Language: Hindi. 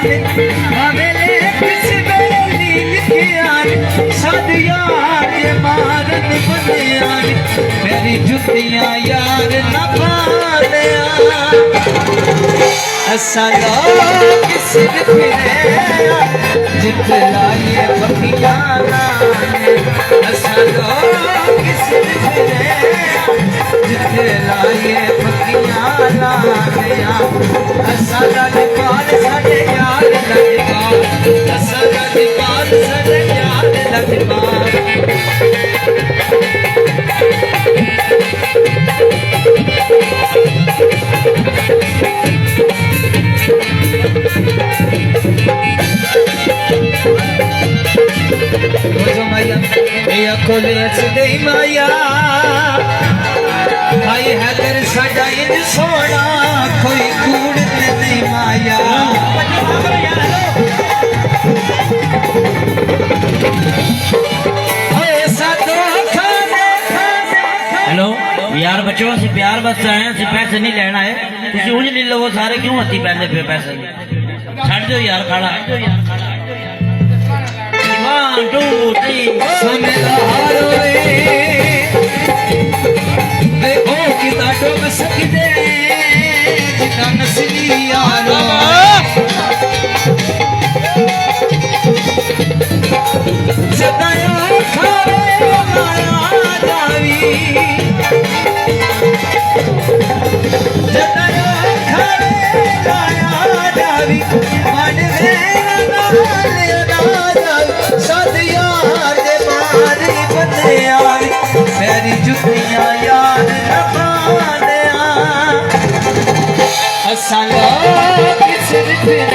हवेले किस बेली लिखियान सद यार मारन बनियान मेरी जुतियां यार न पालिया असला किस फिरे जित लाए पखियां लाने असला किस फिरे जित लाए पखियां लाने असला निकाल साडे यार लगवा असला निकाल साडे यार लगवा Maya kole asde maya Hai hagar sada in sona koi kood nahi maya hello यार बच्चों से प्यार बस आए हैं पैसे नहीं लेना है तुम उंज ले लो वो सारे क्यों हत्ती पहले पे पैसे छड़ दो यार खाड़ा 1 2 3 समझदारो वे ओ किता डोब सकदे जिता नस्ली यारो सदाया खावे माया दावी सदाया खावे माया दावी